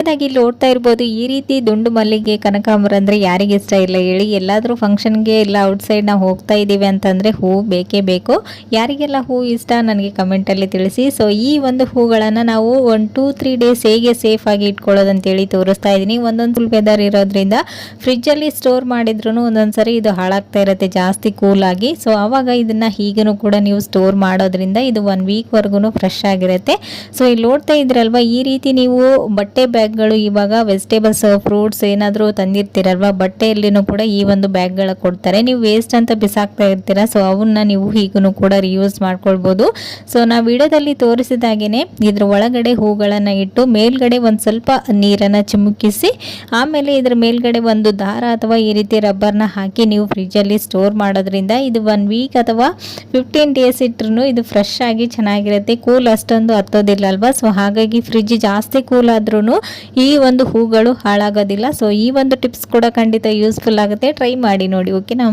ಹಾಗಾಗಿ ಇಲ್ಲಿ ನೋಡ್ತಾ ಇರ್ಬೋದು ಈ ರೀತಿ ದುಂಡು ಮಲ್ಲಿಗೆ ಕನಕಾಂಬರ ಅಂದರೆ ಯಾರಿಗೆ ಇಷ್ಟ ಇಲ್ಲ ಹೇಳಿ. ಎಲ್ಲಾದರೂ ಫಂಕ್ಷನ್ಗೆ ಇಲ್ಲ ಔಟ್ಸೈಡ್ ನಾವು ಹೋಗ್ತಾ ಇದ್ದೀವಿ ಅಂತಂದರೆ ಹೂ ಬೇಕೇ ಬೇಕು. ಯಾರಿಗೆಲ್ಲ ಹೂ ಇಷ್ಟ ನನಗೆ ಕಮೆಂಟಲ್ಲಿ ತಿಳಿಸಿ. ಸೊ ಈ ಒಂದು ಹೂಗಳನ್ನು ನಾವು 1-2-3 ಡೇಸ್ ಹೇಗೆ ಸೇಫ್ ಆಗಿ ಇಟ್ಕೊಳ್ಳೋದಂತೇಳಿ ತೋರಿಸ್ತಾ ಇದ್ದೀನಿ. ಒಂದೊಂದು ಫುಲ್ ವೆದರ್ ಇರೋದ್ರಿಂದ ಫ್ರಿಜ್ಜಲ್ಲಿ ಸ್ಟೋರ್ ಮಾಡಿದ್ರೂ ಒಂದೊಂದು ಸರಿ ಇದು ಹಾಳಾಗ್ತಾ ಇರುತ್ತೆ ಜಾಸ್ತಿ ಕೂಲಾಗಿ. ಸೊ ಆವಾಗ ಇದನ್ನು ಹೀಗೂ ಕೂಡ ನೀವು ಸ್ಟೋರ್ ಮಾಡೋದ್ರಿಂದ ಇದು 1 ವೀಕ್ವರೆಗೂ ಫ್ರೆಶ್ ಆಗಿರುತ್ತೆ. ಸೊ ಇಲ್ಲಿ ನೋಡ್ತಾ ಇದ್ರಲ್ವ ಈ ರೀತಿ ನೀವು ಬಟ್ಟೆ ಬ್ಯಾಗ್ಗಳು ಇವಾಗ ವೆಜಿಟೇಬಲ್ಸ್ ಫ್ರೂಟ್ಸ್ ಏನಾದರೂ ತಂದಿರ್ತೀರಲ್ವ ಬಟ್ಟೆಯಲ್ಲಿನೂ ಕೂಡ ಈ ಒಂದು ಬ್ಯಾಗ್ಗಳ ಕೊಡ್ತಾರೆ. ನೀವು ವೇಸ್ಟ್ ಅಂತ ಬಿಸಾಕ್ತಾ ಇರ್ತೀರಾ. ಸೊ ಅವನ್ನ ನೀವು ಹೀಗೂ ಕೂಡ ರಿಯೂಸ್ ಮಾಡ್ಕೊಳ್ಬೋದು. ಸೊ ನಾವು ವಿಡಿಯೋದಲ್ಲಿ ತೋರಿಸಿದಾಗೇನೆ ಇದ್ರ ಒಳಗಡೆ ಹೂಗಳನ್ನು ಇಟ್ಟು ಮೇಲ್ಗಡೆ ಒಂದು ಸ್ವಲ್ಪ ನೀರನ್ನು ಚಿಮುಕಿಸಿ ಆಮೇಲೆ ಇದ್ರ ಮೇಲ್ಗಡೆ ಒಂದು ದಾರ ಅಥವಾ ಈ ರೀತಿ ರಬ್ಬರ್ನ ಹಾಕಿ ನೀವು ಫ್ರಿಜ್ಜಲ್ಲಿ ಸ್ಟೋರ್ ಮಾಡೋದ್ರಿಂದ ಇದು 1 ವೀಕ್ ಅಥವಾ 15 ಡೇಸ್ ಇಟ್ಟರು ಇದು ಫ್ರೆಶ್ ಆಗಿ ಚೆನ್ನಾಗಿರುತ್ತೆ. ಕೂಲ್ ಅಷ್ಟೊಂದು ಹತ್ತೋದಿಲ್ಲ ಅಲ್ವಾ. ಸೊ ಹಾಗಾಗಿ ಫ್ರಿಜ್ ಜಾಸ್ತಿ ಕೂಲ್ ಆದ್ರೂ ಈ ಒಂದು ಹೂಗಳು ಹಾಳಾಗೋದಿಲ್ಲ. ಸೊ ಈ ಒಂದು ಟಿಪ್ಸ್ ಕೂಡ ಖಂಡಿತ ಯೂಸ್ಫುಲ್ ಆಗುತ್ತೆ. ಟ್ರೈ ಮಾಡಿ ನೋಡಿ, ಓಕೆನಾ.